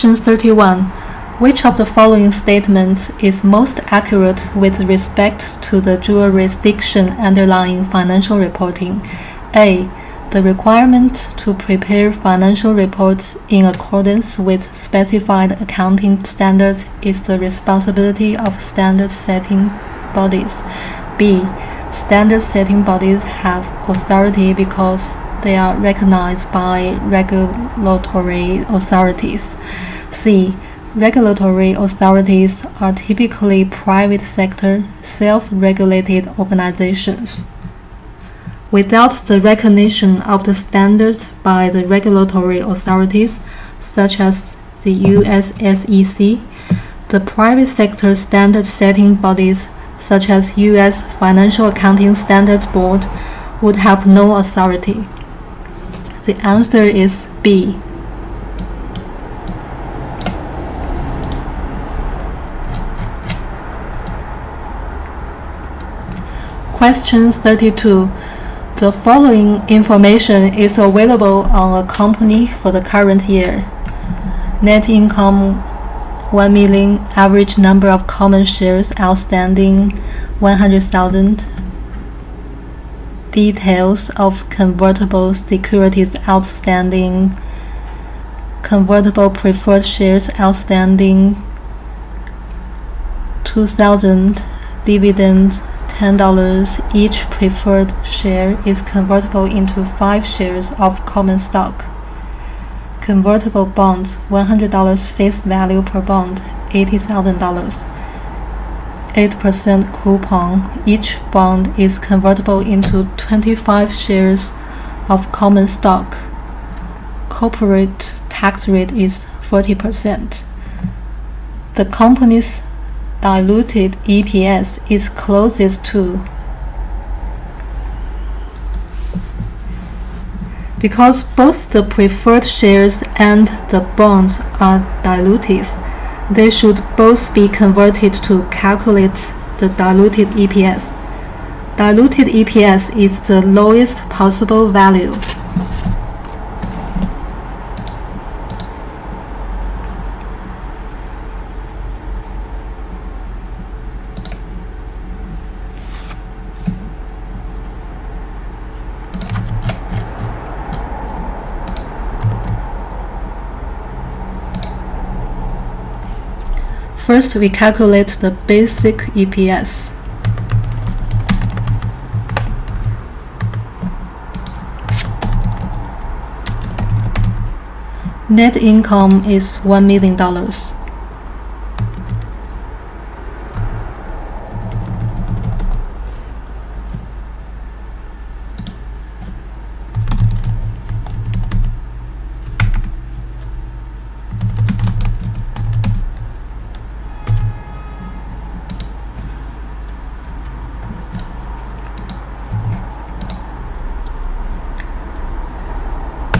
Question 31. Which of the following statements is most accurate with respect to the jurisdiction underlying financial reporting? A. The requirement to prepare financial reports in accordance with specified accounting standards is the responsibility of standard-setting bodies. B. Standard-setting bodies have authority because they are recognized by regulatory authorities. C. Regulatory authorities are typically private sector, self-regulated organizations. Without the recognition of the standards by the regulatory authorities, such as the US SEC, the private sector standard-setting bodies, such as US Financial Accounting Standards Board, would have no authority. The answer is B. Question 32. The following information is available on a company for the current year. Net income 1 million, average number of common shares outstanding 100,000, details of convertible securities outstanding, convertible preferred shares outstanding 2,000, dividend $10. Each preferred share is convertible into 5 shares of common stock. Convertible bonds, $100 face value per bond, $80,000. 8% coupon. Each bond is convertible into 25 shares of common stock. Corporate tax rate is 40%. The company's diluted EPS is closest to. Because both the preferred shares and the bonds are dilutive, they should both be converted to calculate the diluted EPS. Diluted EPS is the lowest possible value. First, we calculate the basic EPS. Net income is $1 million.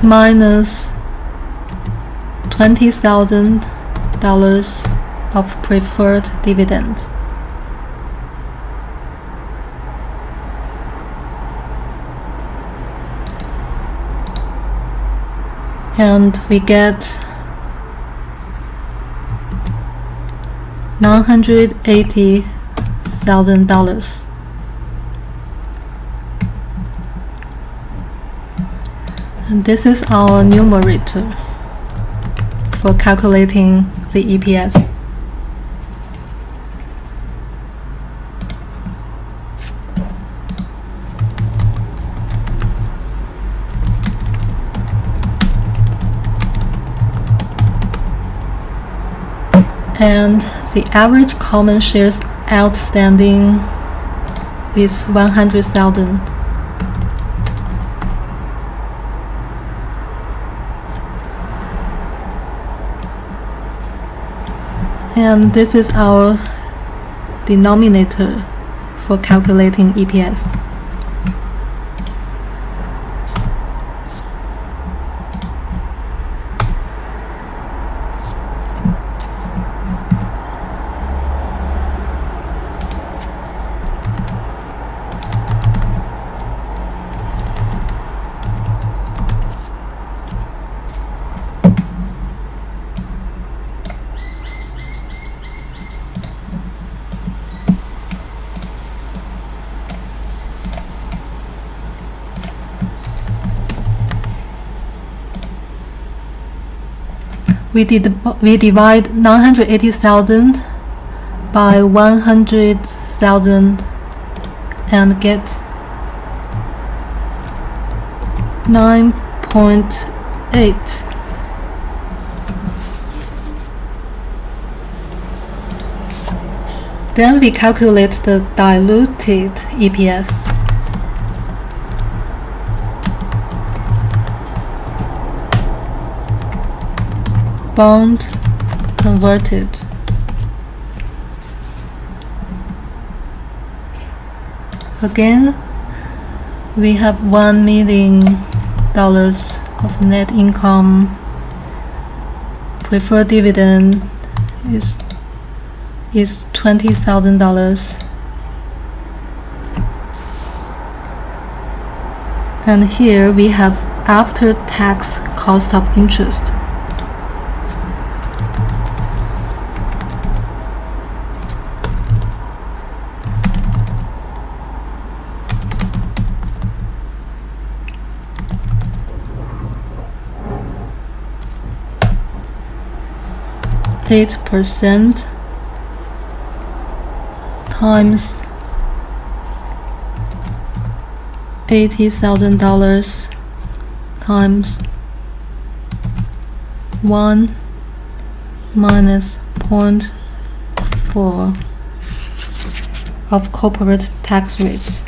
Minus $20,000 of preferred dividends. And we get $980,000. And this is our numerator for calculating the EPS. And the average common shares outstanding is 100,000. And this is our denominator for calculating EPS. we divide 980,000 by 100,000 and get 9.8. Then we calculate the diluted EPS. Bond converted. Again, we have $1 million of net income. Preferred dividend is $20,000. And here we have after-tax cost of interest. %, times $80,000 times 1 minus 0.4 of corporate tax rates.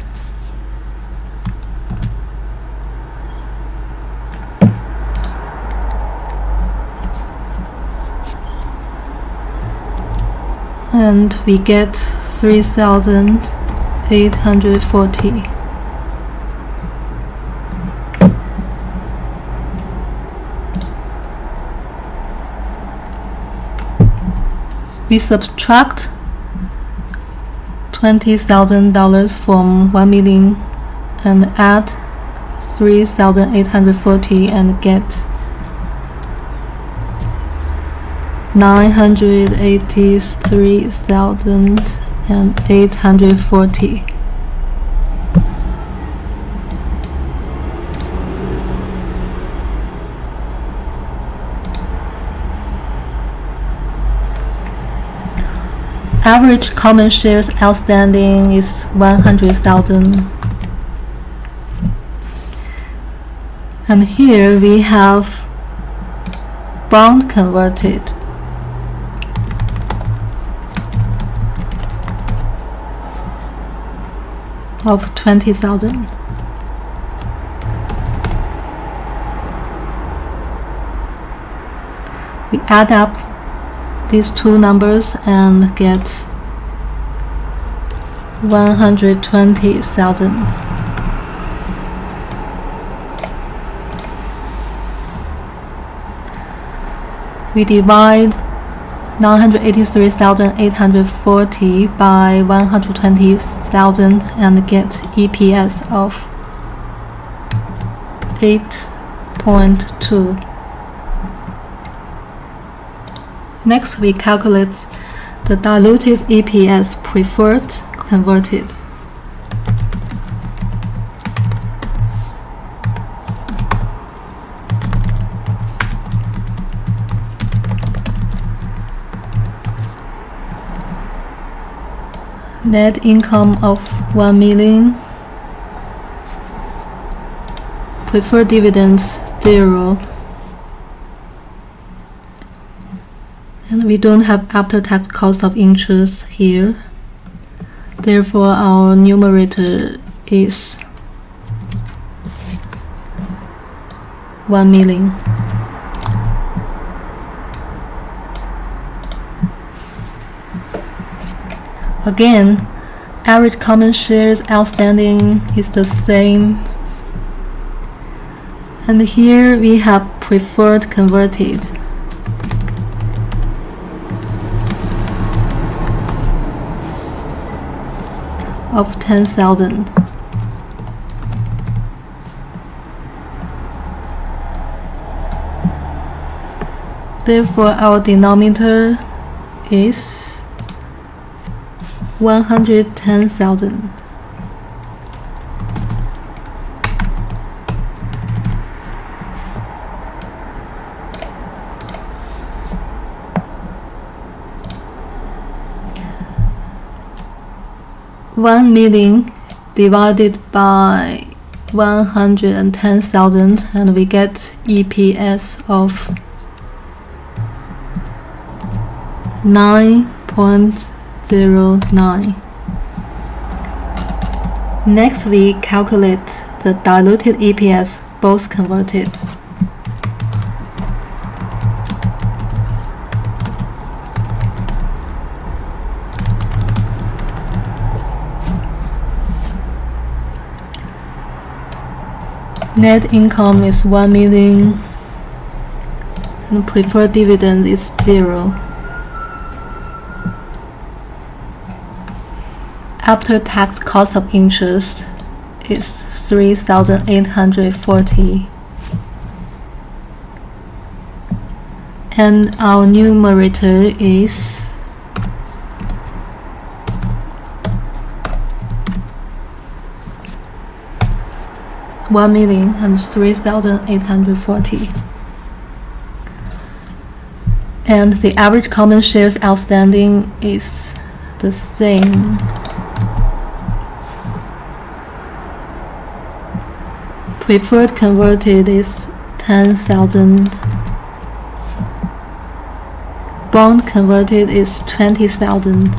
And we get 3,840. We subtract $20,000 from 1 million and add 3,840 and get 983,840. Average common shares outstanding is 100,000. And here we have bond converted. Of 20,000. We add up these two numbers and get 120,000. We divide 983,840 by 120,000 and get EPS of 8.2. Next, we calculate the diluted EPS preferred converted. Net income of 1 million. Preferred dividends 0. And we don't have after-tax cost of interest here. Therefore, our numerator is 1 million. Again, average common shares outstanding is the same. And here we have preferred converted. Of 10,000. Therefore, our denominator is 110,000. 1 million divided by 110,000, and we get EPS of 9.09. Next, we calculate the diluted EPS, both converted. Net income is 1 million, and preferred dividend is 0. After-tax cost of interest is 3,840, and our numerator is 1,003,840, and the average common shares outstanding is the same. Preferred converted is 10,000. Bond converted is 20,000.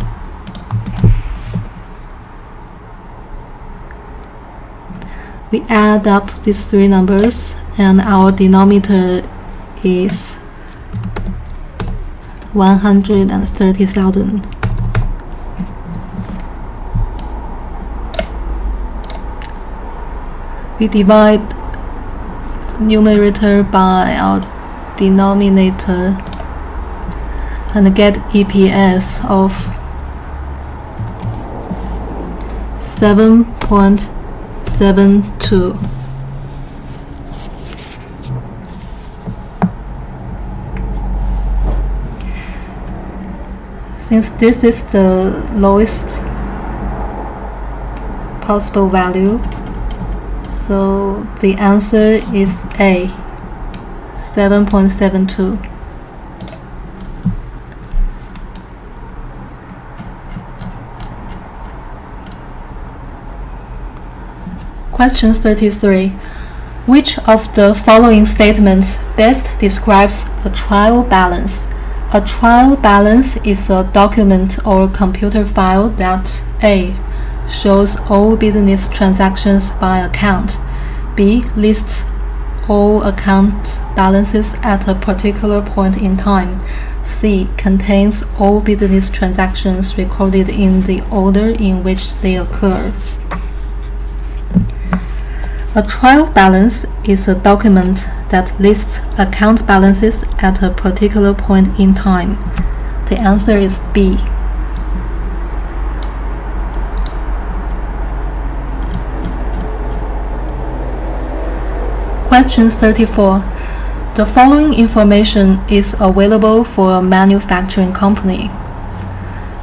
We add up these three numbers, and our denominator is 130,000. We divide the numerator by our denominator and get EPS of 7.72. Since this is the lowest possible value, so the answer is A, 7.72. Question 33. Which of the following statements best describes a trial balance? A trial balance is a document or computer file that A. shows all business transactions by account, B. lists all account balances at a particular point in time, C. contains all business transactions recorded in the order in which they occur. A trial balance is a document that lists account balances at a particular point in time. The answer is B. Question 34. The following information is available for a manufacturing company.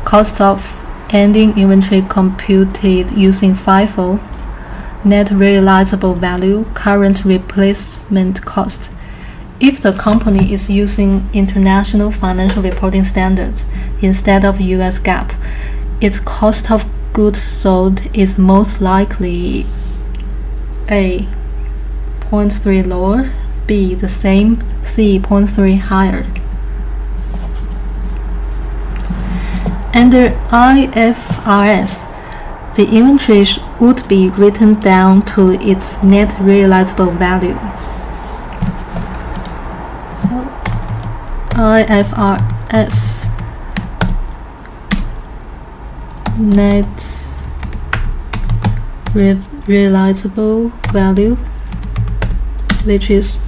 Cost of ending inventory computed using FIFO, net realizable value, current replacement cost. If the company is using International Financial Reporting Standards instead of US GAAP, its cost of goods sold is most likely A. 0.3 lower, B. the same, C. 0.3 higher. Under IFRS, the inventory would be written down to its net realizable value. So IFRS net realizable value, which is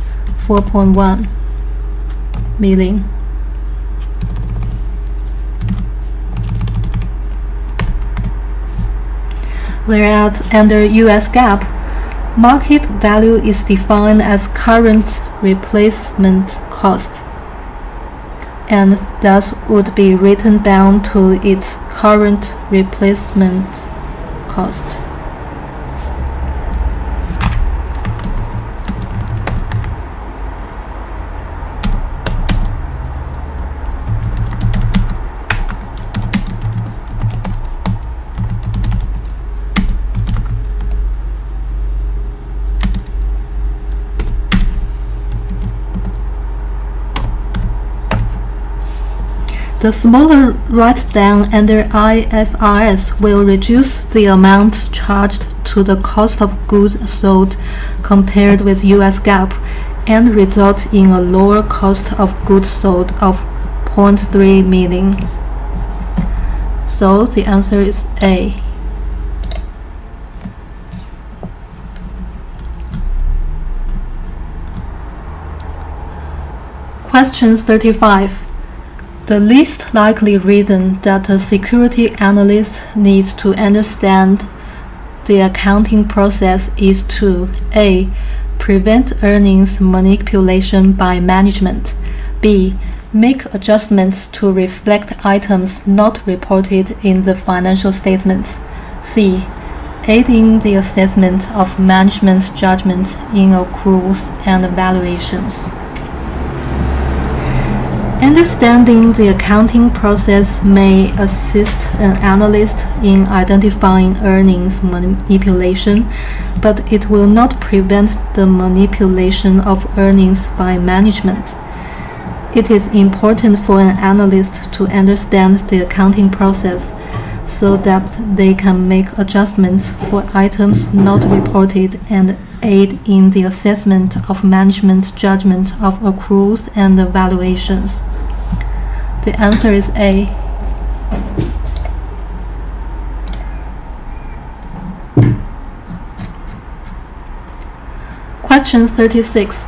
4.1 million. Whereas under US GAAP, market value is defined as current replacement cost, and thus would be written down to its current replacement cost. The smaller write-down under IFRS will reduce the amount charged to the cost of goods sold compared with US GAAP and result in a lower cost of goods sold of 0.3 million. So the answer is A. Question 35. The least likely reason that a security analyst needs to understand the accounting process is to A. Prevent earnings manipulation by management, B. Make adjustments to reflect items not reported in the financial statements, C. Aid in the assessment of management judgment in accruals and valuations. Understanding the accounting process may assist an analyst in identifying earnings manipulation, but it will not prevent the manipulation of earnings by management. It is important for an analyst to understand the accounting process so that they can make adjustments for items not reported and aid in the assessment of management judgment of accruals and valuations. The answer is A. Question 36.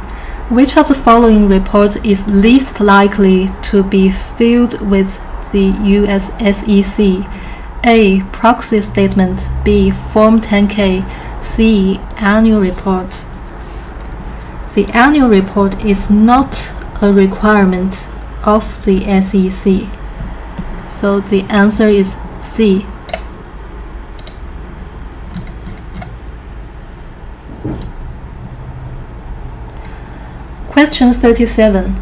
Which of the following reports is least likely to be filed with the US SEC? A. Proxy statement, B. Form 10-K, C. Annual report. The annual report is not a requirement of the SEC. So the answer is C. Question 37.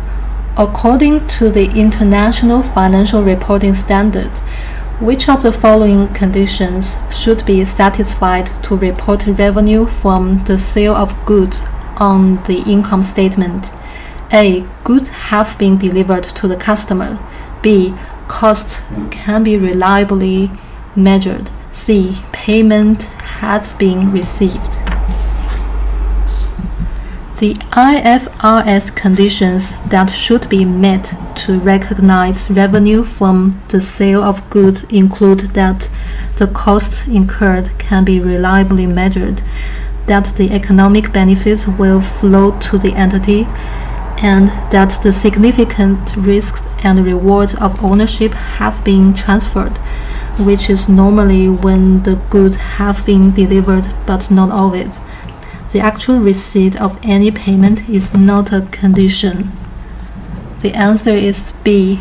According to the International Financial Reporting Standards, which of the following conditions should be satisfied to report revenue from the sale of goods on the income statement? A. Goods have been delivered to the customer. B. Costs can be reliably measured. C. Payment has been received. The IFRS conditions that should be met to recognize revenue from the sale of goods include that the costs incurred can be reliably measured, that the economic benefits will flow to the entity, and that the significant risks and rewards of ownership have been transferred, which is normally when the goods have been delivered but not always. The actual receipt of any payment is not a condition. The answer is B.